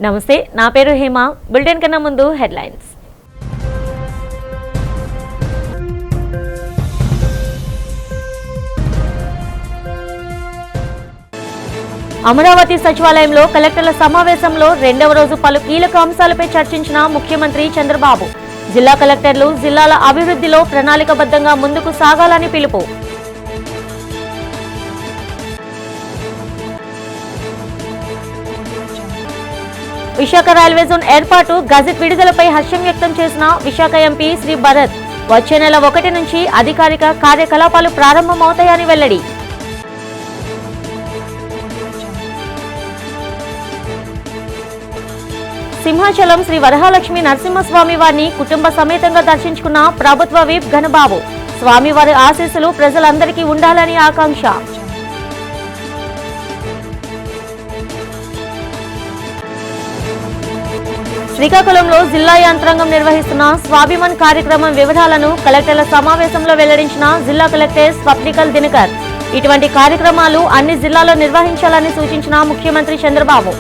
నమస్తే, నా పేరు హేమ. బులెటిన్ కన్నా ముందు హెడ్లైన్స్. అమరావతి సచివాలయంలో కలెక్టర్ల సమావేశంలో రెండవ రోజు పలు కీలక అంశాలపై చర్చించిన ముఖ్యమంత్రి చంద్రబాబు. జిల్లా కలెక్టర్లు జిల్లాల అభివృద్ధిలో ప్రణాళికబద్ధంగా ముందుకు సాగాలని పిలుపు. విశాఖ రైల్వే జోన్ ఏర్పాటు గజెట్ విడుదలపై హర్షం వ్యక్తం చేసిన విశాఖ ఎంపీ శ్రీ భరత్. వచ్చే నెల 1 నుంచి అధికారిక కార్యకలాపాలు ప్రారంభమవుతాయని వెల్లడి. సింహాచలం శ్రీ వరహాలక్ష్మి నరసింహస్వామి వారిని కుటుంబ సమేతంగా దర్శించుకున్న ప్రభుత్వ విప్ ఘనబాబు. స్వామివారి ఆశీస్సులు ప్రజలందరికీ ఉండాలని ఆకాంక్ష. శ్రీకాకుళంలో జిల్లా యంత్రాంగం నిర్వహిస్తున్న స్వాభిమాన్ కార్యక్రమం వివరాలను కలెక్టర్ల సమావేశంలో వెల్లడించిన జిల్లా కలెక్టర్ స్వప్నికల్ దినకర్. ఇటువంటి కార్యక్రమాలు అన్ని జిల్లాల్లో నిర్వహించాలని సూచించిన ముఖ్యమంత్రి చంద్రబాబు.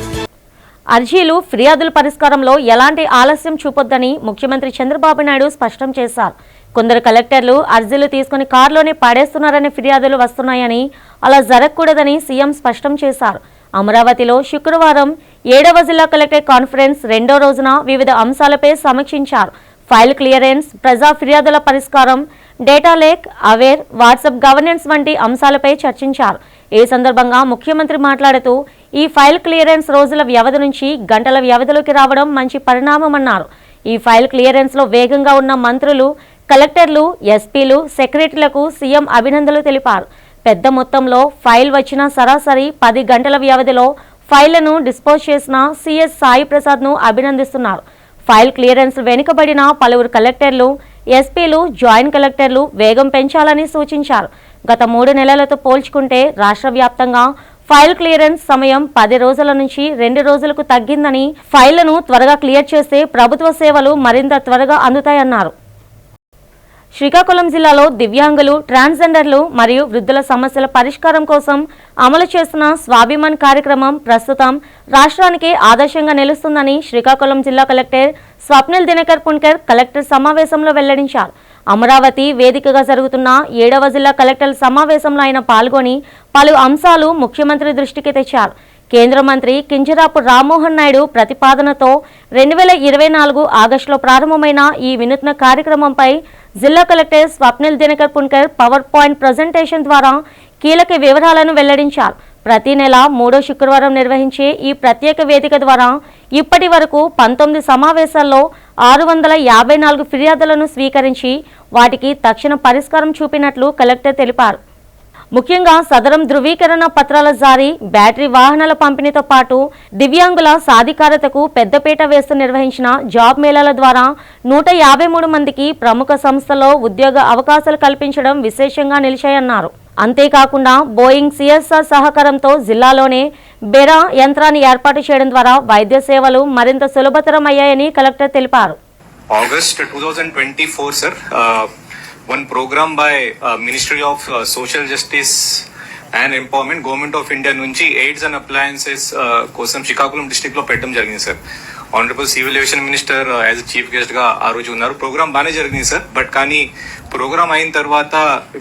అర్జీలు, ఫిర్యాదుల పరిష్కారంలో ఎలాంటి ఆలస్యం చూపొద్దని ముఖ్యమంత్రి చంద్రబాబు నాయుడు స్పష్టం చేశారు. కొందరు కలెక్టర్లు అర్జీలు తీసుకుని కారులోనే పడేస్తున్నారనే ఫిర్యాదులు వస్తున్నాయని, అలా జరగకూడదని సీఎం స్పష్టం చేశారు. అమరావతిలో శుక్రవారం 7వ జిల్లా కలెక్టర్ కాన్ఫరెన్స్ రెండో రోజున వివిధ అంశాలపై సమీక్షించారు. ఫైల్ క్లియరెన్స్, ప్రజా ఫిర్యాదుల పరిష్కారం, data lake, aware, WhatsApp governance వంటి అంశాలపై చర్చించారు. ఈ సందర్భంగా ముఖ్యమంత్రి మాట్లాడుతూ ఈ ఫైల్ క్లియరెన్స్ రోజుల వ్యవధి నుంచి గంటల వ్యవధిలోకి రావడం మంచి పరిణామమన్నారు. ఈ ఫైల్ క్లియరెన్స్లో వేగంగా ఉన్న మంత్రులు, కలెక్టర్లు, ఎస్పీలు, సెక్రటరీలకు సీఎం అభినందనలు తెలిపారు. పెద్ద మొత్తంలో ఫైల్ వచ్చిన సరాసరి 10 గంటల వ్యవధిలో ఫైళ్లను డిస్పోజ్ చేసిన సిఎస్ సాయి ప్రసాద్ను అభినందిస్తున్నారు. ఫైల్ క్లియరెన్స్ వెనుకబడిన పలువురు కలెక్టర్లు, ఎస్పీలు, జాయింట్ కలెక్టర్లు వేగం పెంచాలని సూచించారు. గత 3 నెలలతో పోల్చుకుంటే రాష్ట్ర వ్యాప్తంగా ఫైల్ క్లియరెన్స్ సమయం 10 రోజుల నుంచి 2 రోజులకు తగ్గిందని, ఫైళ్లను త్వరగా క్లియర్ చేస్తే ప్రభుత్వ సేవలు మరింత త్వరగా అందుతాయన్నారు. శ్రీకాకుళం జిల్లాలో దివ్యాంగులు, ట్రాన్స్జెండర్లు మరియు వృద్ధుల సమస్యల పరిష్కారం కోసం అమలు చేస్తున్న స్వాభిమాన్ కార్యక్రమం ప్రస్తుతం రాష్ట్రానికి ఆదర్శంగా నిలుస్తుందని శ్రీకాకుళం జిల్లా కలెక్టర్ స్వప్నిల్ దినకర్ పుణ్కర్ కలెక్టర్ సమావేశంలో వెల్లడించారు. అమరావతి వేదికగా జరుగుతున్న 7వ జిల్లా కలెక్టర్ల సమావేశంలో ఆయన పాల్గొని పలు అంశాలు ముఖ్యమంత్రి దృష్టికి తెచ్చారు. కేంద్ర మంత్రి కింజరాపు రామ్మోహన్ నాయుడు ప్రతిపాదనతో 2024 ఆగస్టులో ప్రారంభమైన ఈ వినూత్న కార్యక్రమంపై జిల్లా collector Swapnil Dinakar Punkar power point presentation ద్వారా కీలక వివరాలను వెల్లడించారు. ప్రతి నెల 3వ శుక్రవారం నిర్వహించే ఈ ప్రత్యేక వేదిక ద్వారా ఇప్పటి వరకు 19 సమావేశాల్లో 654 ఫిర్యాదులను స్వీకరించి వాటికి తక్షణ పరిష్కారం చూపినట్లు కలెక్టర్ తెలిపారు. ముఖ్యంగా సదరం ధృవీకరణ పత్రాల జారీ, బ్యాటరీ వాహనాల పంపిణీతో పాటు దివ్యాంగుల సాధికారతకు పెద్దపీట వేస్తూ నిర్వహించిన జాబ్ మేళాల ద్వారా 153 మందికి ప్రముఖ సంస్థల్లో ఉద్యోగ అవకాశాలు కల్పించడం విశేషంగా నిలిచాయన్నారు. అంతేకాకుండా బోయింగ్ సిఎస్ఆర్ సహకారంతో జిల్లాలోనే బెరా యంత్రాన్ని ఏర్పాటు చేయడం ద్వారా వైద్య సేవలు మరింత సులభతరం అయ్యాయని కలెక్టర్ తెలిపారు. August 2024 sir one program by Ministry of Social Justice and Empowerment, Government of India నుంచి ఎయిడ్స్ అండ్ అప్లయన్సెస్ కోసం శ్రీకాకుళం డిస్ట్రిక్ట్ లో పెట్టడం జరిగింది sir. Honourable civil aviation minister as chief guest గా ఆ రోజు ఉన్నారు. ప్రోగ్రామ్ బాగానే జరిగింది సార్. బట్ కానీ ప్రోగ్రామ్ అయిన తర్వాత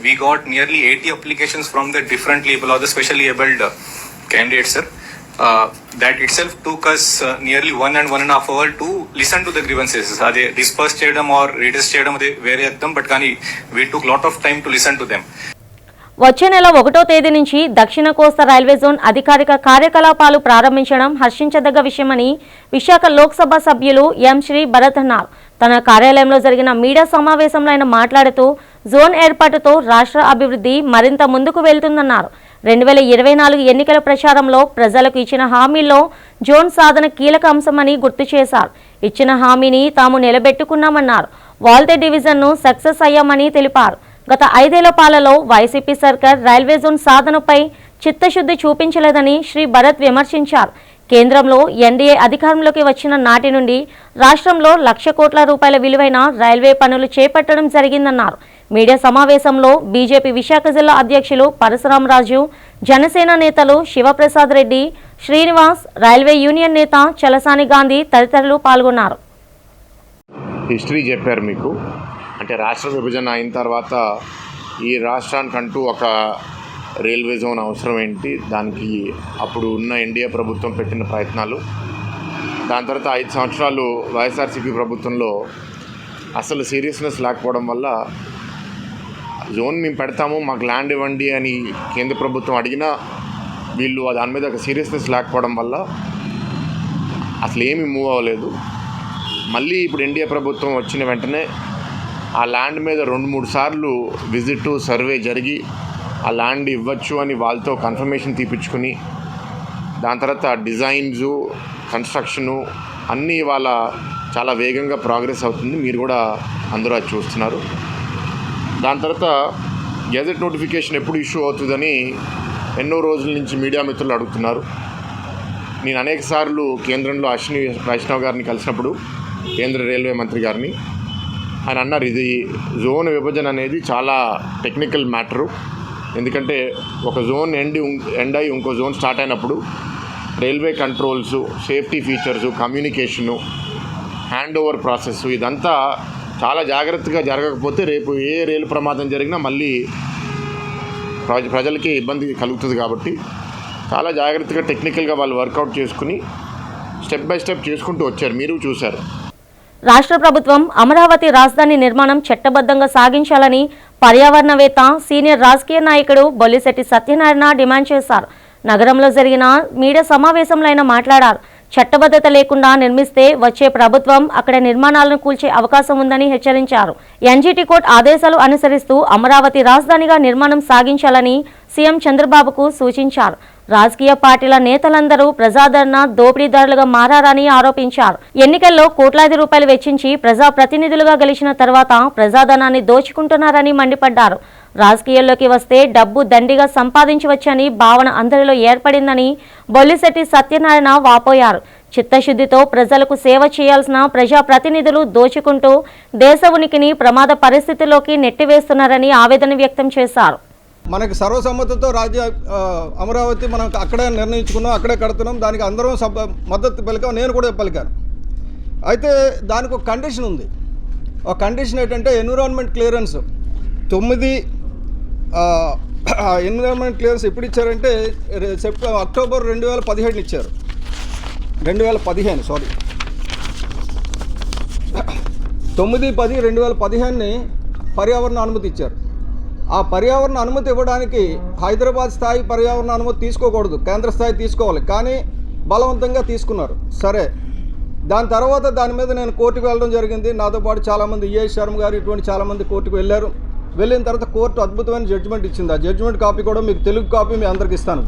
we got nearly 80 applications from the different label or the specially abled candidates sir. That itself took us nearly 1 and 1.5 hours to listen to the grievances. Ade disperse cheyadam or redress cheyadam ade vere addam, but kani we took lot of time to listen to them. వచ్చే నెల 1వ తేదీ నుంచి దక్షిణ కోస్తా railway zone అధికారిక కార్యకలాపాలు ప్రారంభించడం హర్షించదగ్గ విషయమని విశాఖ లోక్సభ సభ్యులు ఎం శ్రీ భరత్ అన్నారు. తన కార్యాలయంలో జరిగిన మీడియా సమావేశంలో ఆయన మాట్లాడుతూ జోన్ ఏర్పాటుతో రాష్ట్ర అభివృద్ధి మరింత ముందుకు వెళ్తుందన్నారు. 2024 ఎన్నికల ప్రచారంలో ప్రజలకు ఇచ్చిన హామీల్లో జోన్ సాధన కీలక అంశమని గుర్తు చేశారు. ఇచ్చిన హామీని తాము నిలబెట్టుకున్నామన్నారు. వాల్తే డివిజన్ను సక్సెస్ అయ్యామని తెలిపారు. గత 5 ఏళ్ల పాలలో వైసీపీ సర్కార్ రైల్వే జోన్ సాధనపై చిత్తశుద్ధి చూపించలేదని శ్రీ భరత్ విమర్శించారు. కేంద్రంలో ఎన్డీఏ అధికారంలోకి వచ్చిన నాటి నుండి రాష్ట్రంలో 1,00,00,000 కోట్ల రూపాయల విలువైన రైల్వే పనులు చేపట్టడం జరిగిందన్నారు. మీడియా సమావేశంలో బీజేపీ విశాఖ జిల్లా అధ్యక్షులు పరశురామరాజు, జనసేన నేతలు శివప్రసాద్ రెడ్డి, శ్రీనివాస్, రైల్వే యూనియన్ నేత చలసాని గాంధీ తదితరులు పాల్గొన్నారు. హిస్టరీ చెప్పారు మీకు. అంటే రాష్ట్ర విభజన అయిన తర్వాత ఈ రాష్ట్రానికంటూ ఒక రైల్వే జోన్ అవసరం ఏంటి, దానికి అప్పుడు ఉన్న ఎన్డీఏ ప్రభుత్వం పెట్టిన ప్రయత్నాలు, దాని తర్వాత 5 సంవత్సరాలు వైఎస్ఆర్సీపీ ప్రభుత్వంలో అసలు సీరియస్నెస్ లేకపోవడం వల్ల జోన్ మేము పెడతాము, మాకు ల్యాండ్ ఇవ్వండి అని కేంద్ర ప్రభుత్వం అడిగినా వీళ్ళు దాని మీద ఒక సీరియస్నెస్ లేకపోవడం వల్ల అసలు ఏమీ మూవ్ అవ్వలేదు. మళ్ళీ ఇప్పుడు ఎన్డీఏ ప్రభుత్వం వచ్చిన వెంటనే ఆ ల్యాండ్ మీద 2-3 సార్లు విజిట్ సర్వే జరిగి ఆ ల్యాండ్ ఇవ్వచ్చు అని వాళ్ళతో కన్ఫర్మేషన్ తీపించుకుని దాని తర్వాత డిజైన్సు, కన్స్ట్రక్షను అన్నీ ఇవాళ చాలా వేగంగా ప్రోగ్రెస్ అవుతుంది. మీరు కూడా అందరూ అది చూస్తున్నారు. దాని తర్వాత గెజెట్ నోటిఫికేషన్ ఎప్పుడు ఇష్యూ అవుతుందని ఎన్నో రోజుల నుంచి మీడియా మిత్రులు అడుగుతున్నారు. నేను అనేక సార్లు కేంద్రంలో అశ్విని వైష్ణవ్ గారిని కలిసినప్పుడు, కేంద్ర రైల్వే మంత్రి గారిని, ఆయన అన్నారు ఇది జోన్ విభజన అనేది చాలా టెక్నికల్ మ్యాటరు. ఎందుకంటే ఒక జోన్ ఎండ్ అయి ఇంకో జోన్ స్టార్ట్ అయినప్పుడు railway controls, safety features, communication, hand over process ఇదంతా చాలా జాగ్రత్తగా జరగకపోతే రేపు ఏ రైలు ప్రమాదం జరిగినా మళ్ళీ ప్రజలకి ఇబ్బంది కలుగుతుంది. కాబట్టి చాలా జాగ్రత్తగా టెక్నికల్గా వాళ్ళు వర్కౌట్ చేసుకుని స్టెప్ బై స్టెప్ చేసుకుంటూ వచ్చారు. మీరు చూశారు. రాష్ట్ర ప్రభుత్వం అమరావతి రాజధాని నిర్మాణం చట్టబద్ధంగా సాగించాలని పర్యావరణవేత్త, సీనియర్ రాజకీయ నాయకుడు బొల్లిశెట్టి సత్యనారాయణ డిమాండ్ చేశారు. నగరంలో జరిగిన మీడియా సమావేశంలో ఆయన మాట్లాడారు. చట్టబద్ధత లేకుండా నిర్మిస్తే వచ్చే ప్రభుత్వం అక్కడ నిర్మాణాలను కూల్చే అవకాశం ఉందని హెచ్చరించారు. ఎన్జీటీ కోర్టు ఆదేశాలు అనుసరిస్తూ అమరావతి రాజధానిగా నిర్మాణం సాగించాలని సీఎం చంద్రబాబుకు సూచించారు. రాజకీయ పార్టీల నేతలందరూ ప్రజాదరణ దోపిడీదారులుగా మారారని ఆరోపించారు. ఎన్నికల్లో కోట్లాది రూపాయలు వెచ్చించి ప్రజాప్రతినిధులుగా గెలిచిన తర్వాత ప్రజాధనాన్ని దోచుకుంటున్నారని మండిపడ్డారు. రాజకీయాల్లోకి వస్తే డబ్బు దండిగా సంపాదించవచ్చని భావన అందరిలో ఏర్పడిందని బొల్లిశెట్టి సత్యనారాయణ వాపోయారు. చిత్తశుద్ధితో ప్రజలకు సేవ చేయాల్సిన ప్రజాప్రతినిధులు దోచుకుంటూ దేశ ఉనికిని ప్రమాద పరిస్థితిలోకి నెట్టివేస్తున్నారని ఆవేదన వ్యక్తం చేశారు. మనకి సర్వసమ్మతితో అమరావతి మనం అక్కడే నిర్ణయించుకున్నాం, అక్కడే కడుతున్నాం, దానికి అందరం మద్దతు పలికాం, నేను కూడా పలికాను. అయితే దానికి ఒక కండిషన్ ఉంది. ఒక కండిషన్ ఏంటంటే ఎన్విరాన్మెంట్ క్లియరెన్స్ 9 ఎన్విరాన్మెంట్ క్లియరెన్స్ ఎప్పుడు ఇచ్చారంటే అక్టోబర్ 2017 ఇచ్చారు. 2015 సారీ 9/10/2015 పర్యావరణ అనుమతి ఇచ్చారు. ఆ పర్యావరణ అనుమతి ఇవ్వడానికి హైదరాబాద్ స్థాయి పర్యావరణ అనుమతి తీసుకోకూడదు, కేంద్ర స్థాయి తీసుకోవాలి. కానీ బలవంతంగా తీసుకున్నారు. సరే, దాని తర్వాత దాని మీద నేను కోర్టుకు వెళ్ళడం జరిగింది. నాతో పాటు చాలామంది ఈఎస్ శర్మ గారు ఇటువంటి చాలామంది కోర్టుకు వెళ్ళారు. వెళ్ళిన తర్వాత కోర్టు అద్భుతమైన జడ్జిమెంట్ ఇచ్చింది. ఆ జడ్జిమెంట్ కాపీ కూడా మీకు తెలుగు కాపీ మీ అందరికి ఇస్తాను.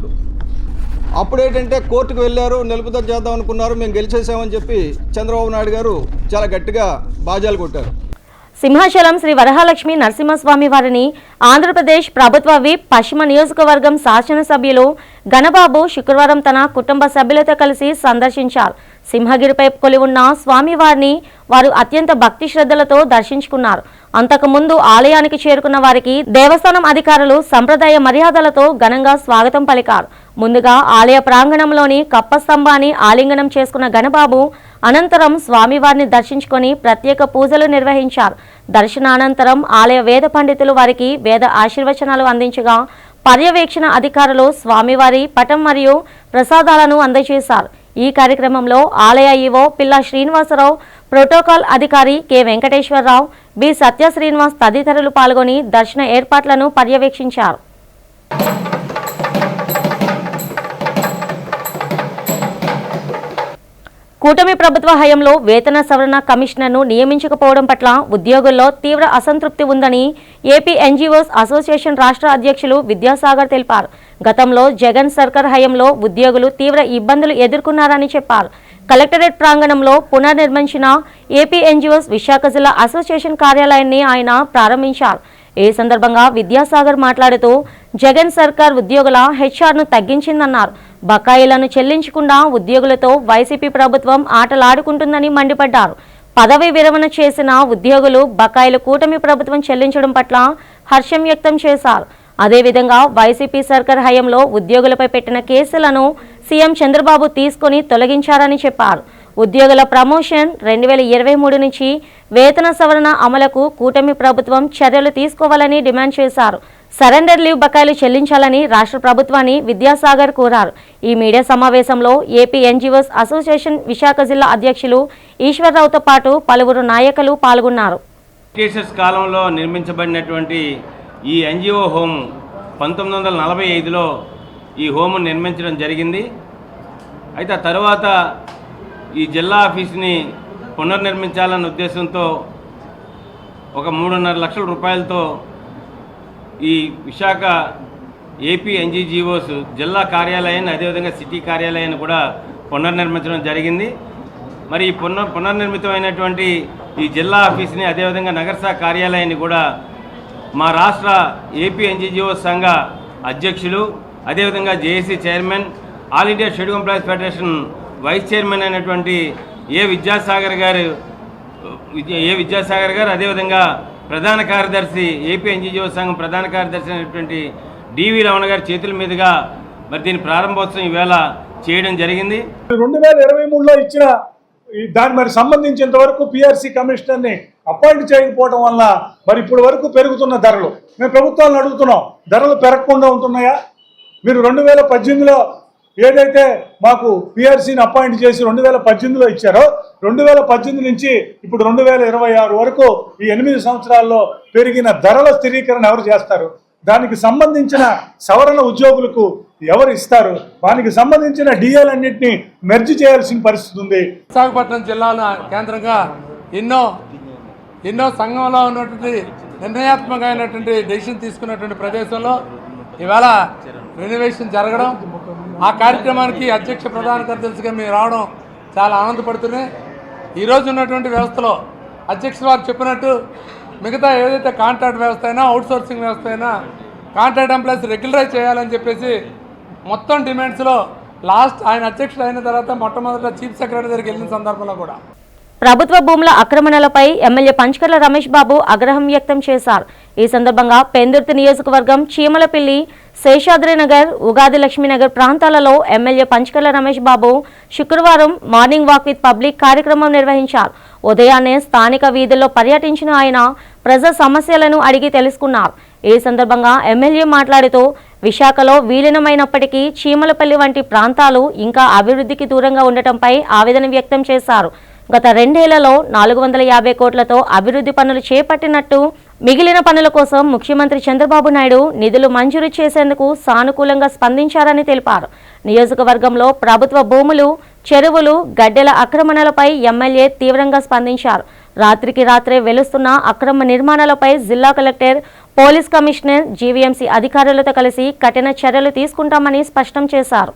అప్పుడు ఏంటంటే కోర్టుకు వెళ్ళారు, నిలుపుదల చేద్దాం అనుకున్నారు, మేము గెలిచేసామని చెప్పి చంద్రబాబు నాయుడు గారు చాలా గట్టిగా బాజాలు కొట్టారు. సింహాచలం శ్రీ వరహాలక్ష్మి నరసింహస్వామి వారిని ఆంధ్రప్రదేశ్ ప్రభుత్వ విప్ పశ్చిమ నియోజకవర్గం శాసనసభ్యులు గణబాబు శుక్రవారం తన కుటుంబ సభ్యులతో కలిసి సందర్శించారు. సింహగిరిపై కొలివున్న స్వామివారిని వారు అత్యంత భక్తి శ్రద్ధలతో దర్శించుకున్నారు. అంతకుముందు ఆలయానికి చేరుకున్న వారికి దేవస్థానం అధికారులు సంప్రదాయ మర్యాదలతో ఘనంగా స్వాగతం పలికారు. ముందుగా ఆలయ ప్రాంగణంలోని కప్ప స్తంభాన్ని ఆలింగనం చేసుకున్న గణబాబు అనంతరం స్వామివారిని దర్శించుకొని ప్రత్యేక పూజలు నిర్వహించారు. దర్శనానంతరం ఆలయ వేద పండితులు వారికి వేద ఆశీర్వచనాలు అందించగా పర్యవేక్షణ అధికారులు స్వామివారి పటం మరియు ప్రసాదాలను అందజేశారు. ఈ కార్యక్రమంలో ఆలయ ఈవో పిల్ల శ్రీనివాసరావు, ప్రోటోకాల్ అధికారి కె వెంకటేశ్వరరావు, బి సత్య శ్రీనివాస్ తదితరులు పాల్గొని దర్శన ఏర్పాట్లను పర్యవేక్షించారు. కూటమి ప్రభుత్వ హయాంలో వేతన సవరణ కమిషనర్ను నియమించకపోవడం పట్ల ఉద్యోగుల్లో తీవ్ర అసంతృప్తి ఉందని ఏపీ ఎన్జీఓస్ అసోసియేషన్ రాష్ట్ర అధ్యక్షులు విద్యాసాగర్ తెలిపారు. గతంలో జగన్ సర్కార్ హయాంలో ఉద్యోగులు తీవ్ర ఇబ్బందులు ఎదుర్కొన్నారని చెప్పారు. కలెక్టరేట్ ప్రాంగణంలో పునర్నిర్మించిన ఏపీ ఎన్జీఓస్ విశాఖ జిల్లా అసోసియేషన్ కార్యాలయాన్ని ఆయన ప్రారంభించారు. ఈ సందర్భంగా విద్యాసాగర్ మాట్లాడుతూ జగన్ సర్కార్ ఉద్యోగుల హెచ్ఆర్ను తగ్గించిందన్నారు. బకాయిలను చెల్లించకుండా ఉద్యోగులతో వైసీపీ ప్రభుత్వం ఆటలాడుకుంటుందని మండిపడ్డారు. పదవి విరమణ చేసిన ఉద్యోగులు బకాయిలు కూటమి ప్రభుత్వం చెల్లించడం పట్ల హర్షం వ్యక్తం చేశారు. అదేవిధంగా వైసీపీ సర్కార్ హయాంలో ఉద్యోగులపై పెట్టిన కేసులను సీఎం చంద్రబాబు తీసుకుని తొలగించారని చెప్పారు. ఉద్యోగుల ప్రమోషన్ 2023 నుంచి వేతన సవరణ అమలుకు కూటమి ప్రభుత్వం చర్యలు తీసుకోవాలని డిమాండ్ చేశారు. సరెండర్ లీవ్ బకాయిలు చెల్లించాలని రాష్ట్ర ప్రభుత్వాన్ని విద్యాసాగర్ కోరారు. ఈ మీడియా సమావేశంలో ఏపీ ఎన్జీఓస్ అసోసియేషన్ విశాఖ జిల్లా అధ్యక్షులు ఈశ్వర్రావుతో పాటు పలువురు నాయకులు పాల్గొన్నారు. బ్రిటిషర్స్ కాలంలో నిర్మించబడినటువంటి ఈ ఎన్జిఓ హోమ్ 1945లో ఈ హోమ్ నిర్మించడం జరిగింది. అయితే ఆ తర్వాత ఈ జిల్లా ఆఫీస్ని పునర్నిర్మించాలన్న ఉద్దేశంతో ఒక 3.5 లక్షల రూపాయలతో ఈ విశాఖ ఏపీ ఎన్జీఓస్ జిల్లా కార్యాలయాన్ని అదేవిధంగా సిటీ కార్యాలయాన్ని కూడా పునర్నిర్మించడం జరిగింది. మరి ఈ పునర్నిర్మితమైనటువంటి ఈ జిల్లా ఆఫీస్ని అదేవిధంగా నగరశాఖ కార్యాలయాన్ని కూడా మా రాష్ట్ర ఏపీ ఎన్జీఓ సంఘ అధ్యక్షులు అదేవిధంగా JAC chairman, all India schedule employees federation vice chairman అయినటువంటి ఏ విద్యాసాగర్ గారు అదేవిధంగా ప్రధాన కార్యదర్శి ఏపీ ఎన్జీఓ సంఘం ప్రధాన కార్యదర్శి అయినటువంటి డివి రమణ గారి చేతుల మీదుగా మరి దీని ప్రారంభోత్సవం ఈవేళ చేయడం జరిగింది. 2023లో ఇచ్చిన దాని మరి సంబంధించినంత వరకు పిఆర్సీ కమిషనర్ని అపాయింట్ చేయకపోవడం వల్ల మరి ఇప్పుడు వరకు పెరుగుతున్న ధరలు మేము ప్రభుత్వాలను అడుగుతున్నాం, ధరలు పెరగకుండా ఉంటున్నాయా? మీరు 2018లో ఏదైతే మాకు పిఆర్సీని అపాయింట్ చేసి 2018లో ఇచ్చారో 2018 నుంచి ఇప్పుడు 2026 వరకు ఈ 8 సంవత్సరాల్లో పెరిగిన ధరల స్థిరీకరణ ఎవరు చేస్తారు? దానికి సంబంధించిన సవరణ ఉద్యోగులకు ఎవరు ఇస్తారు? దానికి సంబంధించిన డిఎలన్నింటినీ మెర్జ్ చేయాల్సిన పరిస్థితి ఉంది. విశాఖపట్నం జిల్లాల కేంద్రంగా ఎన్నో సంఘంలో ఉన్నటువంటి నిర్ణయాత్మకమైనటువంటి డెసిషన్ తీసుకున్నటువంటి ప్రదేశంలో ఇవాళ రెనోవేషన్ జరగడం, ఆ కార్యక్రమానికి అధ్యక్ష ప్రధాన కార్యదర్శిగా మేము రావడం చాలా ఆనందపడుతున్నాయి. ఈరోజు ఉన్నటువంటి వ్యవస్థలో అధ్యక్షుల వారు చెప్పినట్టు మిగతా ఏదైతే కాంట్రాక్ట్ వ్యవస్థ అయినా అవుట్సోర్సింగ్ వ్యవస్థ అయినా కాంట్రాక్ట్ ఎంప్లాయీస్ రెగ్యులరైజ్ చేయాలని చెప్పేసి మొత్తం డిమాండ్స్లో లాస్ట్ ఆయన అధ్యక్షుడు అయిన తర్వాత మొట్టమొదట చీఫ్ సెక్రటరీ దగ్గరికి వెళ్ళిన సందర్భంలో కూడా ప్రభుత్వ భూముల ఆక్రమణలపై ఎమ్మెల్యే పంచకర్ల రమేష్ బాబు ఆగ్రహం వ్యక్తం చేశారు. ఈ సందర్భంగా పెందుర్తి నియోజకవర్గం చీమలపల్లి, శేషాద్రినగర్, ఉగాది లక్ష్మీనగర్ ప్రాంతాలలో ఎమ్మెల్యే పంచకర్ల రమేష్ బాబు శుక్రవారం మార్నింగ్ వాక్ విత్ పబ్లిక్ కార్యక్రమం నిర్వహించారు. ఉదయాన్నే స్థానిక వీధుల్లో పర్యటించిన ఆయన ప్రజా సమస్యలను అడిగి తెలుసుకున్నారు. ఈ సందర్భంగా ఎమ్మెల్యే మాట్లాడుతూ విశాఖలో విలీనమైనప్పటికీ చీమలపల్లి వంటి ప్రాంతాలు ఇంకా అభివృద్ధికి దూరంగా ఉండటంపై ఆవేదన వ్యక్తం చేశారు. గత 2 ఏళ్లలో 450 కోట్లతో అభివృద్ధి పనులు చేపట్టినట్టు, మిగిలిన పనుల కోసం ముఖ్యమంత్రి చంద్రబాబు నాయుడు నిధులు మంజూరు చేసేందుకు సానుకూలంగా స్పందించారని తెలిపారు. నియోజకవర్గంలో ప్రభుత్వ భూములు, చెరువులు, గడ్డెల ఆక్రమణలపై ఎమ్మెల్యే తీవ్రంగా స్పందించారు. రాత్రికి రాత్రే వెలుస్తున్న అక్రమ నిర్మాణాలపై జిల్లా కలెక్టర్, పోలీస్ కమిషనర్, జీవీఎంసీ అధికారులతో కలిసి కఠిన చర్యలు తీసుకుంటామని స్పష్టం చేశారు.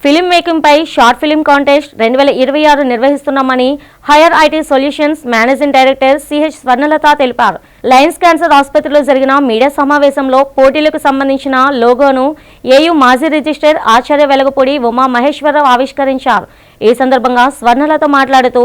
ఫిలిం మేకింగ్ పై షార్ట్ ఫిలిం కాంటెస్ట్ 2026 నిర్వహిస్తున్నామని hire IT solutions managing director CH Swarnalatha తెలిపారు. లయన్స్ క్యాన్సర్ ఆసుపత్రిలో జరిగిన మీడియా సమావేశంలో పోటీలకు సంబంధించిన లోగోను ఏయూ మాజీ రిజిస్టర్ ఆచార్య వెలగపూడి ఉమా మహేశ్వరరావు ఆవిష్కరించారు. ఈ సందర్భంగా స్వర్ణలత మాట్లాడుతూ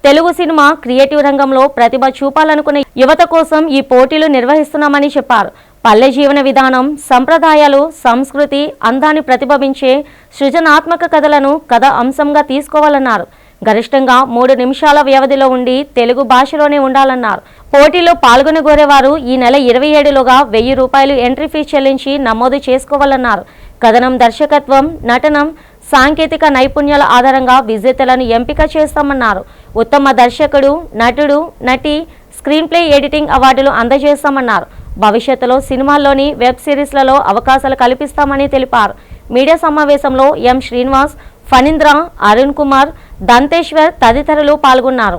తెలుగు సినిమా క్రియేటివ్ రంగంలో ప్రతిభ చూపాలనుకునే యువత కోసం ఈ పోటీలు నిర్వహిస్తున్నామని చెప్పారు. పల్లె జీవన విధానం, సంప్రదాయాలు, సంస్కృతి, అందాన్ని ప్రతిబింబించే సృజనాత్మక కథలను కథ అంశంగా తీసుకోవాలన్నారు. గరిష్టంగా 3 నిమిషాల వ్యవధిలో ఉండి తెలుగు భాషలోనే ఉండాలన్నారు. పోటీలో పాల్గొనగోరేవారు ఈ నెల 27లోగా 1000 రూపాయలు ఎంట్రీ ఫీ చెల్లించి నమోదు చేసుకోవాలన్నారు. కథనం, దర్శకత్వం, నటనం, సాంకేతిక నైపుణ్యాల ఆధారంగా విజేతలను ఎంపిక చేస్తామన్నారు. ఉత్తమ దర్శకుడు, నటుడు, నటి, స్క్రీన్ ప్లే ఎడిటింగ్ అవార్డులు అందజేస్తామన్నారు. భవిష్యత్తులో సినిమాల్లోని వెబ్ సిరీస్లలో అవకాశాలు కల్పిస్తామని తెలిపారు. మీడియా సమావేశంలో ఎం శ్రీనివాస్, ఫణీంద్ర, అరుణ్ కుమార్, దంతేశ్వర్ తదితరులు పాల్గొన్నారు.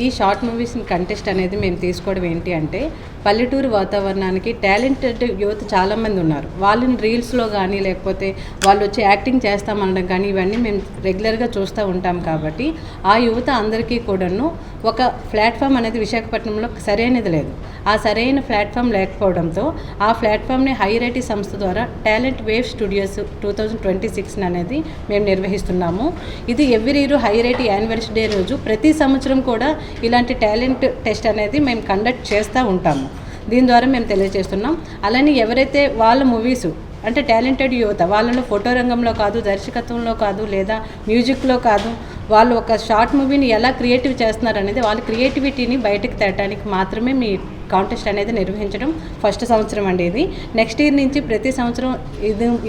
ఈ షార్ట్ మూవీస్ కంటెస్ట్ అనేది మేము తీసుకోవడం ఏంటి అంటే పల్లెటూరు వాతావరణానికి టాలెంటెడ్ యువత చాలామంది ఉన్నారు. వాళ్ళని రీల్స్లో కానీ లేకపోతే వాళ్ళు వచ్చి యాక్టింగ్ చేస్తామనడం కానీ ఇవన్నీ మేము రెగ్యులర్గా చూస్తూ ఉంటాం. కాబట్టి ఆ యువత అందరికీ కూడాను ఒక ప్లాట్ఫామ్ అనేది విశాఖపట్నంలో సరైనది లేదు. ఆ సరైన ప్లాట్ఫామ్ లేకపోవడంతో ఆ ప్లాట్ఫామ్ని హైరైటీ సంస్థ ద్వారా టాలెంట్ వేవ్ స్టూడియోస్ 2026 అనేది మేము నిర్వహిస్తున్నాము. ఇది ఎవ్రీ ఇయర్ హైరైటీ యానివర్సరీ డే రోజు ప్రతి సంవత్సరం కూడా ఇలాంటి టాలెంట్ టెస్ట్ అనేది మేము కండక్ట్ చేస్తూ ఉంటాము. దీని ద్వారా మేము తెలియజేస్తున్నాం. అలానే ఎవరైతే వాళ్ళ మూవీస్ అంటే టాలెంటెడ్ యువత వాళ్ళలో ఫోటో రంగంలో కాదు, దర్శకత్వంలో కాదు, లేదా మ్యూజిక్లో కాదు, వాళ్ళు ఒక షార్ట్ మూవీని ఎలా క్రియేటివ్ చేస్తున్నారు అనేది వాళ్ళ క్రియేటివిటీని బయటకు తేటానికి మాత్రమే మీ కాంటెస్ట్ అనేది నిర్వహించడం ఫస్ట్ సంవత్సరం అండి. ఇది నెక్స్ట్ ఇయర్ నుంచి ప్రతి సంవత్సరం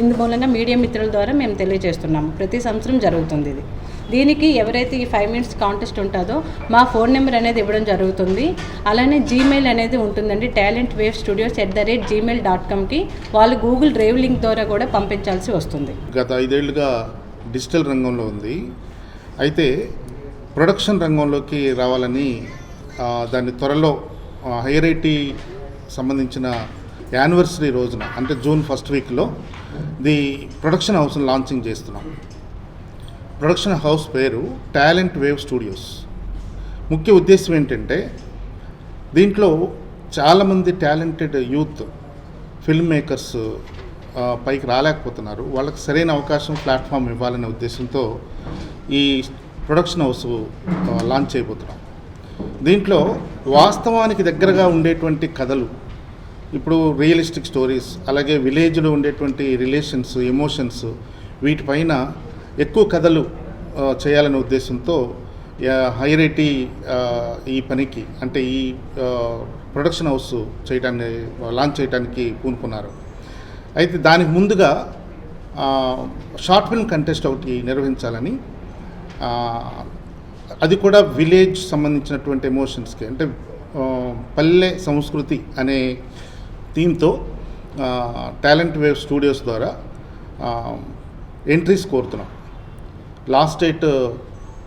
ఇందు మూలంగా మీడియా మిత్రుల ద్వారా మేము తెలియజేస్తున్నాము. ప్రతి సంవత్సరం జరుగుతుంది ఇది. దీనికి ఎవరైతే ఈ 5 minutes కాంటెస్ట్ ఉంటుందో మా ఫోన్ నెంబర్ అనేది ఇవ్వడం జరుగుతుంది. అలానే జీమెయిల్ అనేది ఉంటుందండి, talentwavesstudios@gmail.comకి. వాళ్ళు గూగుల్ డ్రైవ్ లింక్ ద్వారా కూడా పంపించాల్సి వస్తుంది. గత 5 ఏళ్లుగా డిజిటల్ రంగంలో ఉంది. అయితే ప్రొడక్షన్ రంగంలోకి రావాలని దాన్ని త్వరలో హైరైటీ సంబంధించిన యానివర్సరీ రోజున అంటే జూన్ 1st వీక్లో ది ప్రొడక్షన్ హౌస్ని లాంచింగ్ చేస్తున్నాం. ప్రొడక్షన్ హౌస్ పేరు టాలెంట్ వేవ్ స్టూడియోస్. ముఖ్య ఉద్దేశం ఏంటంటే దీంట్లో చాలామంది టాలెంటెడ్ యూత్ ఫిల్మ్ మేకర్స్ పైకి రాలేకపోతున్నారు. వాళ్ళకి సరైన అవకాశం ప్లాట్ఫామ్ ఇవ్వాలనే ఉద్దేశంతో ఈ ప్రొడక్షన్ హౌస్ లాంచ్ చేయబోతున్నాం. దీంట్లో వాస్తవానికి దగ్గరగా ఉండేటువంటి కథలు, ఇప్పుడు రియలిస్టిక్ స్టోరీస్, అలాగే విలేజ్లో ఉండేటువంటి రిలేషన్స్, ఎమోషన్స్, వీటిపైన ఎక్కువ కథలు చేయాలనే ఉద్దేశంతో హైరైటీ ఈ పనికి అంటే ఈ ప్రొడక్షన్ హౌస్ లాంచ్ చేయడానికి పూనుకున్నారు. అయితే దానికి ముందుగా షార్ట్ ఫిల్మ్ కంటెస్ట్ ఒకటి నిర్వహించాలని, అది కూడా విలేజ్ సంబంధించినటువంటి ఎమోషన్స్కి అంటే పల్లె సంస్కృతి అనే థీమ్తో టాలెంట్ వేవ్ స్టూడియోస్ ద్వారా ఎంట్రీస్ కోరుతున్నాం. లాస్ట్ డేట్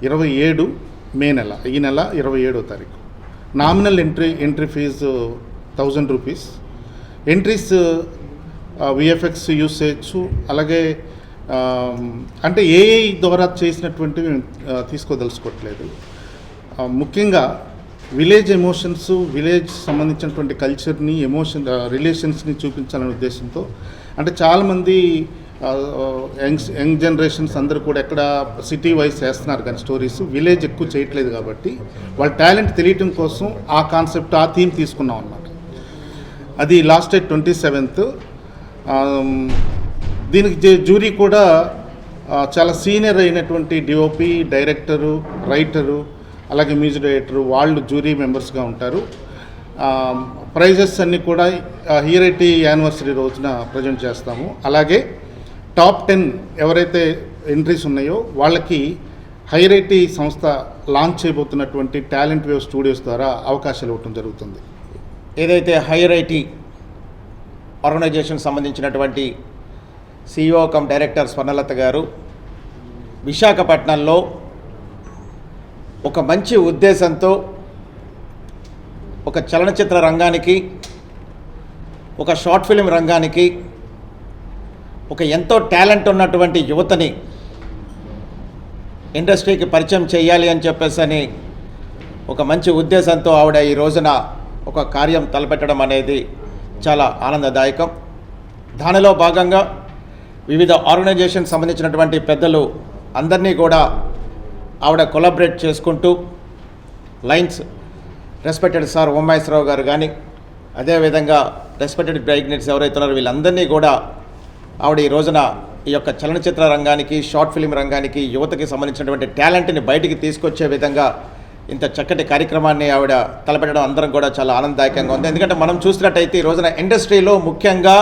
27 మే నెల, ఈ నెల 27వ తారీఖు. Nominal entry fee 1000 rupees. Entries VFX use చేయొచ్చు. అలాగే అంటే ఏఐ ద్వారా చేసినటువంటివి తీసుకోదలుచుకోవట్లేదు. ముఖ్యంగా విలేజ్ ఎమోషన్స్, విలేజ్ సంబంధించినటువంటి కల్చర్ని, రిలేషన్స్ని చూపించాలనే ఉద్దేశంతో, అంటే చాలామంది యంగ్ జనరేషన్స్ అందరూ కూడా ఎక్కడ సిటీ వైజ్ చేస్తున్నారు కానీ స్టోరీస్ విలేజ్ ఎక్కువ చేయట్లేదు. కాబట్టి వాళ్ళ టాలెంట్ తెలియటం కోసం ఆ కాన్సెప్ట్, ఆ థీమ్ తీసుకున్నాం అన్నమాట. అది లాస్ట్ డేట్ 27th. దీనికి జ్యూరీ కూడా చాలా సీనియర్ అయినటువంటి డిఓపి, డైరెక్టరు, రైటరు, అలాగే మ్యూజిక్ డైరెక్టరు వాళ్ళు జ్యూరీ మెంబర్స్గా ఉంటారు. ప్రైజెస్ అన్నీ కూడా హైరైటీ యానివర్సరీ రోజున ప్రజెంట్ చేస్తాము. అలాగే టాప్ 10 ఎవరైతే ఎంట్రీస్ ఉన్నాయో వాళ్ళకి హైరైటీ సంస్థ లాంచ్ చేయబోతున్నటువంటి టాలెంట్ వేవ్ స్టూడియోస్ ద్వారా అవకాశాలు ఇవ్వడం జరుగుతుంది. ఏదైతే హైరైటీ ఆర్గనైజేషన్ సంబంధించినటువంటి CEO కమ్ డైరెక్టర్ స్వర్ణలత గారు విశాఖపట్నంలో ఒక మంచి ఉద్దేశంతో ఒక చలనచిత్ర రంగానికి, ఒక షార్ట్ ఫిల్మ్ రంగానికి, ఒక ఎంతో టాలెంట్ ఉన్నటువంటి యువతని ఇండస్ట్రీకి పరిచయం చేయాలి అని చెప్పేసి ఒక మంచి ఉద్దేశంతో ఆవిడ ఈ రోజున ఒక కార్యం తలపెట్టడం అనేది చాలా ఆనందదాయకం. దానిలో భాగంగా వివిధ ఆర్గనైజేషన్ సంబంధించినటువంటి పెద్దలు అందరినీ కూడా ఆవిడ కొలాబరేట్ చేసుకుంటూ లైన్స్ రెస్పెక్టెడ్ సార్ ఉమామేశ్వరరావు గారు కానీ, అదేవిధంగా రెస్పెక్టెడ్ బ్రైట్నెట్స్ ఎవరైతే ఉన్నారో వీళ్ళందరినీ కూడా ఆవిడ ఈ రోజున ఈ యొక్క చలనచిత్ర రంగానికి, షార్ట్ ఫిల్మ్ రంగానికి, యువతకి సంబంధించినటువంటి టాలెంట్ని బయటికి తీసుకొచ్చే విధంగా ఇంత చక్కటి కార్యక్రమాన్ని ఆవిడ తలపెట్టడం అందరం కూడా చాలా ఆనందదాయకంగా ఉంది. ఎందుకంటే మనం చూసినట్టయితే ఈ రోజున ఇండస్ట్రీలో ముఖ్యంగా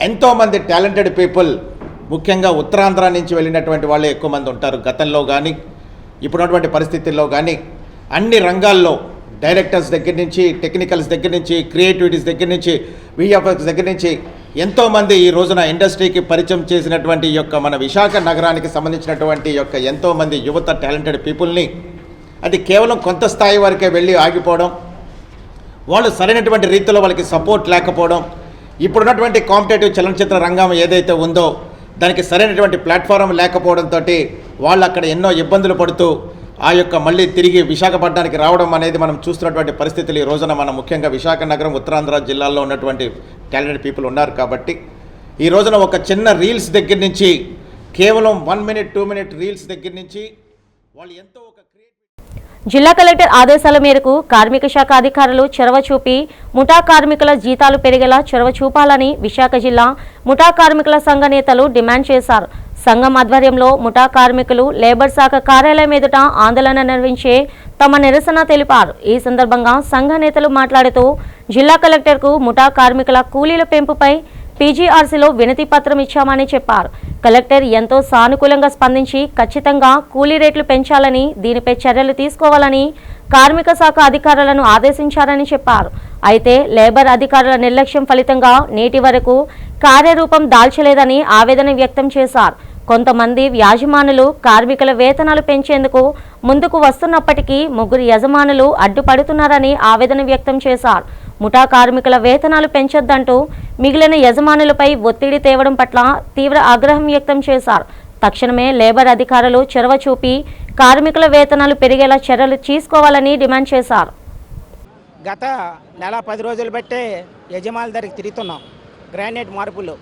ఎంతోమంది టాలెంటెడ్ పీపుల్, ముఖ్యంగా ఉత్తరాంధ్ర నుంచి వెళ్ళినటువంటి వాళ్ళే ఎక్కువ మంది ఉంటారు. గతంలో కానీ ఇప్పుడున్నటువంటి పరిస్థితుల్లో కానీ అన్ని రంగాల్లో డైరెక్టర్స్ దగ్గర నుంచి, టెక్నికల్స్ దగ్గర నుంచి, క్రియేటివిటీస్ దగ్గర నుంచి, విఎఫ్ఎక్స్ దగ్గర నుంచి ఎంతోమంది ఈ రోజున ఇండస్ట్రీకి పరిచయం చేసినటువంటి ఈ యొక్క మన విశాఖ నగరానికి సంబంధించినటువంటి యొక్క ఎంతోమంది యువత టాలెంటెడ్ పీపుల్ని అది కేవలం కొంత స్థాయి వరకే వెళ్ళి ఆగిపోవడం, వాళ్ళు సరైనటువంటి రీతిలో వాళ్ళకి సపోర్ట్ లేకపోవడం, ఇప్పుడున్నటువంటి కాంపిటేటివ్ చలనచిత్ర రంగం ఏదైతే ఉందో దానికి సరైనటువంటి ప్లాట్ఫారం లేకపోవడంతో వాళ్ళు అక్కడ ఎన్నో ఇబ్బందులు పడుతూ ఆ యొక్క మళ్ళీ తిరిగి విశాఖపట్నానికి రావడం అనేది మనం చూస్తున్నటువంటి పరిస్థితులు ఈ రోజున మనం ముఖ్యంగా విశాఖ నగరం, ఉత్తరాంధ్ర జిల్లాల్లో ఉన్నటువంటి టాలెంటెడ్ పీపుల్ ఉన్నారు. కాబట్టి ఈ రోజున ఒక చిన్న రీల్స్ దగ్గర నుంచి, కేవలం 1 minute 2 minute రీల్స్ దగ్గర నుంచి వాళ్ళు ఎంతో ఒక జిల్లా కలెక్టర్ ఆదేశాల మేరకు కార్మిక శాఖ అధికారులు చొరవ చూపి ముఠా కార్మికుల జీతాలు పెరిగేలా చొరవ చూపాలని విశాఖ జిల్లా ముఠా కార్మికుల సంఘ నేతలు డిమాండ్ చేశారు. సంఘం ఆధ్వర్యంలో ముఠా కార్మికులు లేబర్ శాఖ కార్యాలయం ఎదుట ఆందోళన నిర్వహించే తమ నిరసన తెలిపారు. ఈ సందర్భంగా సంఘ నేతలు మాట్లాడుతూ జిల్లా కలెక్టర్కు ముఠా కార్మికుల కూలీల పెంపుపై పీజీఆర్సీలో వినతి పత్రం ఇచ్చామని చెప్పారు. కలెక్టర్ ఎంతో సానుకూలంగా స్పందించి ఖచ్చితంగా కూలీ రేట్లు పెంచాలని, దీనిపై చర్యలు తీసుకోవాలని కార్మిక శాఖ అధికారులను ఆదేశించారని చెప్పారు. అయితే లేబర్ అధికారుల నిర్లక్ష్యం ఫలితంగా నేటి వరకు కార్యరూపం దాల్చలేదని ఆవేదన వ్యక్తం చేశారు. కొంతమంది యాజమానులు కార్మికుల వేతనాలు పెంచేందుకు ముందుకు వస్తున్నప్పటికీ 3 యజమానులు అడ్డుపడుతున్నారని ఆవేదన వ్యక్తం చేశారు. ముఠా కార్మికుల వేతనాలు పెంచొద్దంటూ మిగిలిన యజమానులపై ఒత్తిడి తేవడం పట్ల తీవ్ర ఆగ్రహం వ్యక్తం చేశారు. తక్షణమే లేబర్ అధికారులు చొరవ చూపి కార్మికుల వేతనాలు పెరిగేలా చర్యలు తీసుకోవాలని డిమాండ్ చేశారు. గత నెల 10 రోజులు బట్టే యజమానుల దగ్గరికి తిరుగుతున్నాం. గ్రానైట్ మార్పులు,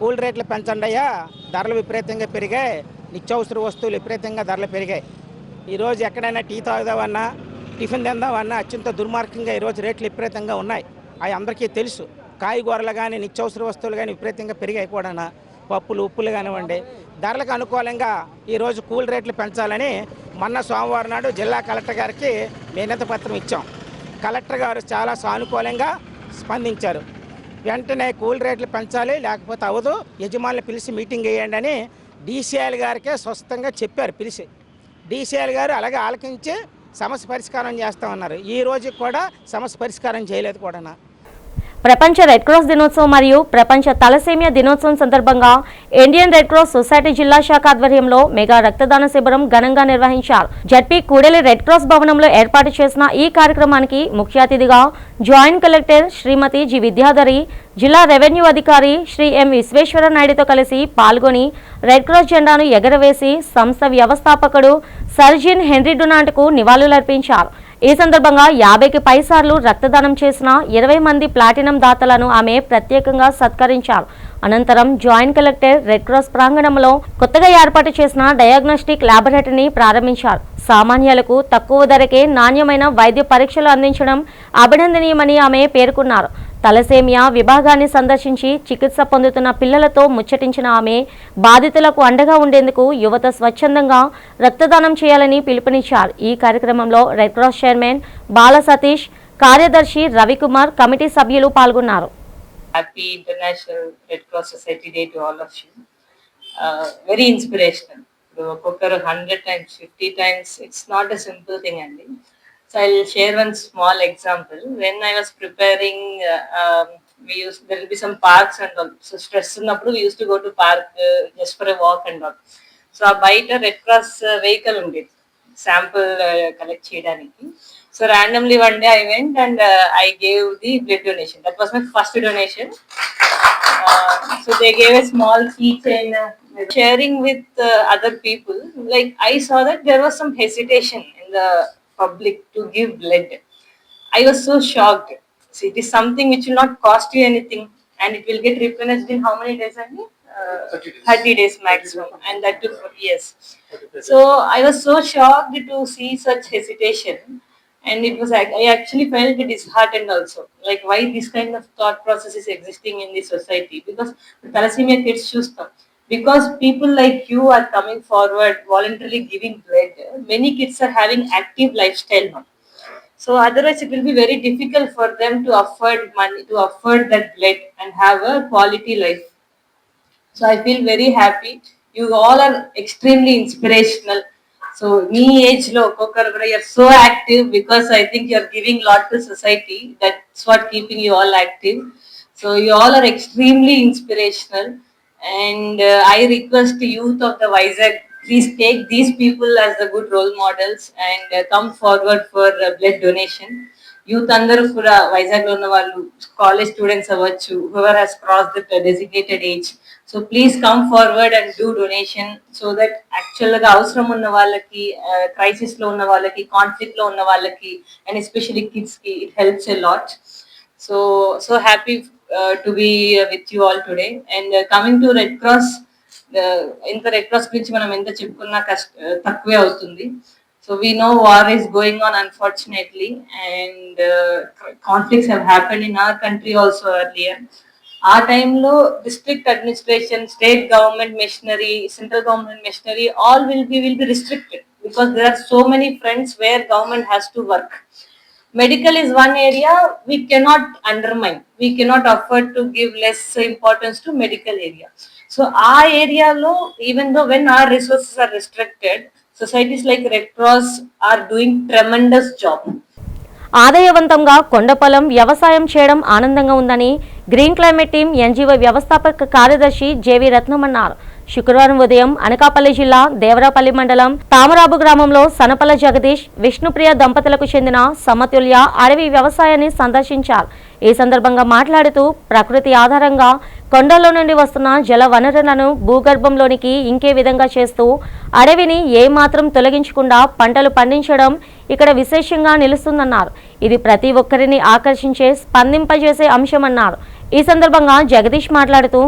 కూల్ రేట్లు పెంచండి అయ్యా, ధరలు విపరీతంగా పెరిగాయి, నిత్యావసర వస్తువులు విపరీతంగా ధరలు పెరిగాయి. ఈరోజు ఎక్కడైనా టీ తాగుదామన్నా, టిఫిన్ తిందామన్నా అత్యంత దుర్మార్గంగా ఈరోజు రేట్లు విపరీతంగా ఉన్నాయి. అవి అందరికీ తెలుసు. కాయగూరలు కానీ నిత్యావసర వస్తువులు కానీ విపరీతంగా పెరిగాయి కూడా. పప్పులు, ఉప్పులు కానివ్వండి, ధరలకు అనుకూలంగా ఈరోజు కూల్ రేట్లు పెంచాలని మొన్న సోమవారం నాడు జిల్లా కలెక్టర్ గారికి వినతి పత్రం ఇచ్చాం. కలెక్టర్ గారు చాలా సానుకూలంగా స్పందించారు. వెంటనే కూల్ రేట్లు పెంచాలి, లేకపోతే అవదు, యజమానులు పిలిచి మీటింగ్ వేయండి అని డీసీఎల్ గారికే స్పష్టంగా చెప్పారు. పిలిచి డీసీఎల్ గారు అలాగే ఆలకించి సమస్య పరిష్కారం చేస్తామన్నారు. ఈ రోజు కూడా సమస్య పరిష్కారం చేయలేదు కూడా. ప్రపంచ రెడ్ క్రాస్ దినోత్సవం మరియు ప్రపంచ తలసేమియా దినోత్సవం సందర్భంగా ఇండియన్ రెడ్ క్రాస్ సొసైటీ జిల్లా శాఖ ఆధ్వర్యంలో మెగా రక్తదాన శిబిరం ఘనంగా నిర్వహించారు. జడ్పీ కూడలి రెడ్ క్రాస్ భవనంలో ఏర్పాటు చేసిన ఈ కార్యక్రమానికి ముఖ్య అతిథిగా జాయింట్ కలెక్టర్ శ్రీమతి జి విద్యాధరి, జిల్లా రెవెన్యూ అధికారి శ్రీ ఎం విశ్వేశ్వర నాయుడుతో కలిసి పాల్గొని రెడ్ క్రాస్ జెండాను ఎగరవేసి సంస్థ వ్యవస్థాపకుడు సర్జిన్ హెన్రీ డునాంట్కు నివాళులర్పించారు. ఈ సందర్భంగా 50కి పైసార్లు రక్తదానం చేసిన 20 మంది ప్లాటినం దాతలను ఆమె ప్రత్యేకంగా సత్కరించారు. అనంతరం జాయింట్ కలెక్టర్ రెడ్ క్రాస్ ప్రాంగణంలో కొత్తగా ఏర్పాటు చేసిన డయాగ్నోస్టిక్ ల్యాబొరేటరీని ప్రారంభించారు. సామాన్యులకు తక్కువ ధరకే నాణ్యమైన వైద్య పరీక్షలు అందించడం అభినందనీయమని ఆమె పేర్కొన్నారు. తలసేమియా విభాగాన్ని సందర్శించి చికిత్స పొందుతున్న పిల్లలతో ముచ్చటించిన ఆమె బాధితులకు అండగా ఉండేందుకు యువత స్వచ్ఛందంగా రక్తదానం చేయాలని పిలుపునిచ్చారు. ఈ కార్యక్రమంలో రెడ్ క్రాస్ చైర్మన్ బాల సతీష్, కార్యదర్శి రవికుమార్, కమిటీ సభ్యులు పాల్గొన్నారు. Happy International Red Cross Society Day to all of you. Very inspirational. Cocker 100 times, 50 times. It's not a simple thing, Andy. So I'll share one small example. When I was preparing, there will be some parks and all. So stress ఉన్నప్పుడు we used to go to park just for a walk and all. So ఆ బయట red cross vehicle ఉండేది sample collect చేయడానికి. So randomly one day I went and I gave the blood donation. That was my first donation. So they gave a small keychain. Sharing with other people, like I saw that there was some hesitation in the public to give blood. I was so shocked. See, it is something which will not cost you anything and it will get replenished in how many days? 30 days maximum, and that took years. So I was so shocked to see such hesitation. And it was, I actually felt disheartened also, like why this kind of thought process is existing in the society, because thalassemia kids choose them. Because people like you are coming forward, voluntarily giving blood, many kids are having active lifestyle now. So otherwise it will be very difficult for them to afford money, to afford that blood and have a quality life. So I feel very happy. You all are extremely inspirational. So me age lo Kokkaragura, you are so active because I think you are giving lot to society. That's what keeping you all active. So you all are extremely inspirational, and I request the youth of the Vizag, please take these people as the good role models and come forward for blood donation. Youth అందరూ కూడా వైజాగ్ లో ఉన్న వాళ్ళు, college students అవ్వచ్చు, whoever has crossed the designated age, so please come forward and do donation so that actual గా అవసరం ఉన్న వాళ్ళకి, క్రైసిస్ లో ఉన్న వాళ్ళకి, కాన్ఫ్లిక్ట్ లో ఉన్న వాళ్ళకి, and especially kids కి it helps a lot. So happy to be with you all today. And coming to Red Cross, ఇంత రెడ్ క్రాస్ గురించి మనం ఎంత చెప్పుకున్నా తక్కువే అవుతుంది. So we know war is going on, unfortunately, and conflicts have happened in our country also earlier. Our time lo district administration, state government machinery, central government machinery, all will be restricted because there are so many fronts where government has to work. Medical is one area we cannot undermine. We cannot afford to give less importance to medical area. So our area lo, even though when our resources are restricted, societies like Red Cross are doing tremendous job. ఆదాయవంతంగా Kondapolam వ్యవసాయం చేయడం ఆనందంగా ఉందని green climate team NGO వ్యవస్థాపక కార్యదర్శి JV రత్నం అన్నారు. శుక్రవారం ఉదయం అనకాపల్లి జిల్లా దేవరాపల్లి మండలం తామరాబు గ్రామంలో సనపల జగదీష్, విష్ణుప్రియ దంపతులకు చెందిన సమతుల్య అడవి వ్యవసాయాన్ని సందర్శించారు. ఈ సందర్భంగా మాట్లాడుతూ ప్రకృతి ఆధారంగా కొండల్లో నుండి వస్తున్న జల వనరులను భూగర్భంలోనికి ఇంకే విధంగా చేస్తూ అడవిని ఏమాత్రం తొలగించకుండా పంటలు పండించడం ఇక్కడ విశేషంగా నిలుస్తుందన్నారు. ఇది ప్రతి ఒక్కరిని ఆకర్షించే, స్పందింపజేసే అంశమన్నారు. ఈ సందర్భంగా జగదీష్ మాట్లాడుతూ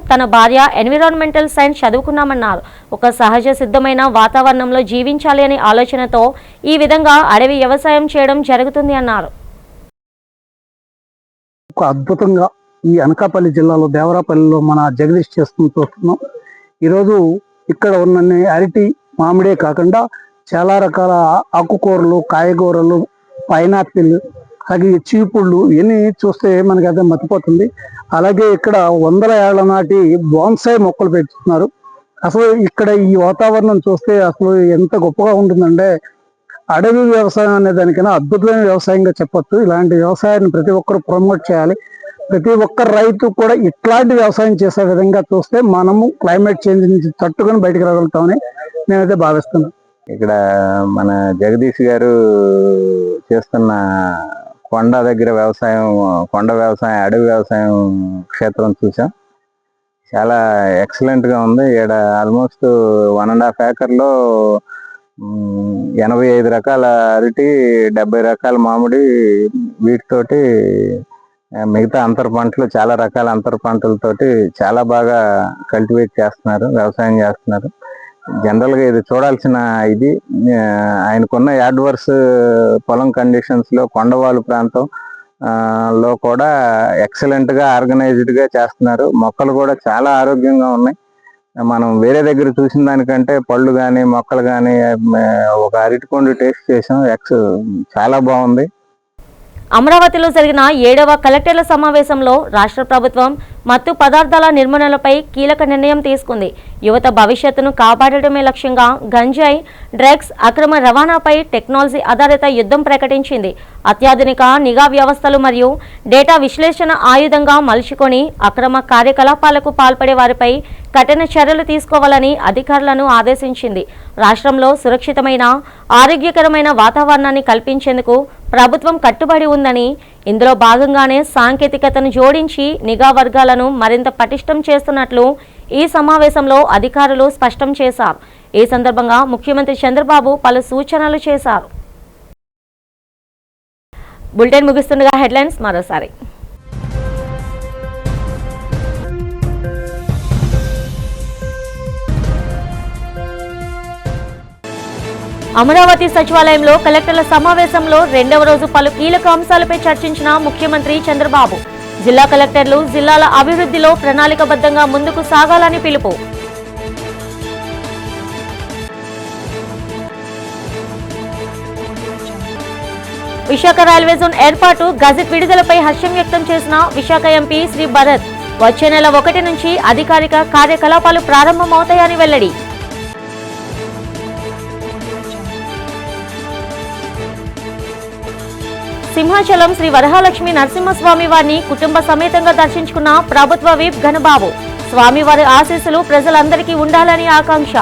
తన భార్య ఎన్విరాన్మెంటల్ సైన్స్ చదువుకున్నామన్నారు. ఒక సహజ సిద్ధమైన వాతావరణంలో జీవించాలి అనే ఆలోచనతో ఈ విధంగా అడవి వ్యవసాయం చేయడం జరుగుతుంది అన్నారు. ఒక అద్భుతంగా ఈ అనకాపల్లి జిల్లాలో దేవరాపల్లిలో మన జగదీష్ చూస్తున్నాం. ఈరోజు ఇక్కడ ఉన్న అరటి, మామిడే కాకుండా చాలా రకాల ఆకుకూరలు, కాయగూరలు, పైనాపిల్, అలాగే చీపుళ్ళు ఇవన్నీ చూస్తే మనకి అదే మతిపోతుంది. అలాగే ఇక్కడ 100 ఏళ్ల నాటి బోన్సాయి మొక్కలు పెట్టుతున్నారు. అసలు ఇక్కడ ఈ వాతావరణం చూస్తే అసలు ఎంత గొప్పగా ఉంటుందంటే అడవి వ్యవసాయం అనే దానికైనా అద్భుతమైన వ్యవసాయంగా చెప్పొచ్చు. ఇలాంటి వ్యవసాయాన్ని ప్రతి ఒక్కరు ప్రమోట్ చేయాలి. ప్రతి ఒక్క రైతు కూడా ఇట్లాంటి వ్యవసాయం చేసే విధంగా చూస్తే మనము క్లైమేట్ చేంజ్ నుంచి తట్టుకొని బయటకు రాగలుగుతామని నేనైతే భావిస్తున్నాను. ఇక్కడ మన జగదీష్ గారు చేస్తున్న కొండ దగ్గర వ్యవసాయం, కొండ వ్యవసాయం, అడవి వ్యవసాయం క్షేత్రం చూసాం. చాలా ఎక్సలెంట్గా ఉంది. ఇక్కడ ఆల్మోస్ట్ 1.5 ఏకర్లో 85 రకాల అరటి, 70 రకాల మామిడి, వీటితోటి మిగతా అంతర పంటలు, చాలా రకాల అంతర పంటలతోటి చాలా బాగా కల్టివేట్ చేస్తున్నారు, వ్యవసాయం చేస్తున్నారు. జనరల్గా ఇది చూడాల్సిన ఇది. ఆయనకున్న యాడ్వర్స్ పొలం కండిషన్స్లో కొండవాళ్ళు ప్రాంతం లో కూడా ఎక్సలెంట్గా ఆర్గనైజ్డ్గా చేస్తున్నారు. మొక్కలు కూడా చాలా ఆరోగ్యంగా ఉన్నాయి. మనం వేరే దగ్గర చూసిన దానికంటే పళ్ళు కానీ మొక్కలు కానీ ఒక అరటిపండు టేస్ట్ చేసాం. చాలా బాగుంది. అమరావతిలో జరిగిన 7వ కలెక్టర్ల సమావేశంలో రాష్ట్ర ప్రభుత్వం మత్తు పదార్థాల నిర్మూలనపై కీలక నిర్ణయం తీసుకుంది. యువత భవిష్యత్తును కాపాడటమే లక్ష్యంగా గంజాయి, డ్రగ్స్ అక్రమ రవాణాపై టెక్నాలజీ ఆధారిత యుద్ధం ప్రకటించింది. అత్యాధునిక నిఘా వ్యవస్థలు మరియు డేటా విశ్లేషణ ఆయుధంగా మలుచుకొని అక్రమ కార్యకలాపాలకు పాల్పడే వారిపై కఠిన చర్యలు తీసుకోవాలని అధికారులను ఆదేశించింది. రాష్ట్రంలో సురక్షితమైన, ఆరోగ్యకరమైన వాతావరణాన్ని కల్పించేందుకు ప్రభుత్వం కట్టుబడి ఉందని, ఇందులో భాగంగానే సాంకేతికతను జోడించి నిఘా వర్గాలను మరింత పటిష్టం చేస్తున్నట్లు ఈ సమావేశంలో అధికారులు స్పష్టం చేశారు. ఈ సందర్భంగా ముఖ్యమంత్రి చంద్రబాబు పలు సూచనలు చేశారు. బులెటిన్ ముగిస్తుండగా హెడ్లైన్స్ మరోసారి. అమరావతి సచివాలయంలో కలెక్టర్ల సమావేశంలో 2వ రోజు పలు కీలక అంశాలపై చర్చించిన ముఖ్యమంత్రి చంద్రబాబు. జిల్లా కలెక్టర్లు జిల్లాల అభివృద్ధిలో ప్రణాళికబద్ధంగా ముందుకు సాగాలని పిలుపు. విశాఖ రైల్వే జోన్ ఏర్పాటు గజెట్ విడుదలపై హర్షం వ్యక్తం చేసిన విశాఖ ఎంపీ శ్రీ భరత్. వచ్చే నెల 1 నుంచి అధికారిక కార్యకలాపాలు ప్రారంభమవుతాయని వెల్లడి. సింహాచలం శ్రీ వరహాలక్ష్మి నరసింహస్వామి వారిని కుటుంబ సమేతంగా దర్శించుకున్న ప్రభుత్వ విప్ ఘనబాబు. స్వామివారి ఆశీస్సులు ప్రజలందరికీ ఉండాలని ఆకాంక్ష.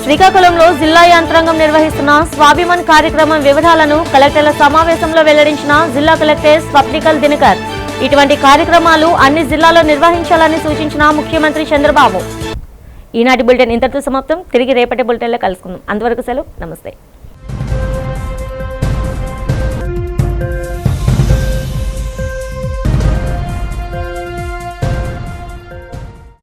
శ్రీకాకుళంలో జిల్లా యంత్రాంగం నిర్వహిస్తున్న స్వాభిమాన్ కార్యక్రమం వివరాలను కలెక్టర్ల సమావేశంలో వెల్లడించిన జిల్లా కలెక్టర్ స్వప్నికల్ దినకర్. ఇటువంటి కార్యక్రమాలు అన్ని జిల్లాల్లో నిర్వహించాలని సూచించిన ముఖ్యమంత్రి చంద్రబాబు. ఈనాటి బులెటిన్ ఇంతటితో సమాప్తం. తిరిగి రేపటి బులెటిన్లో కలుసుకుందాం. అంతవరకు సెలవు. నమస్తే.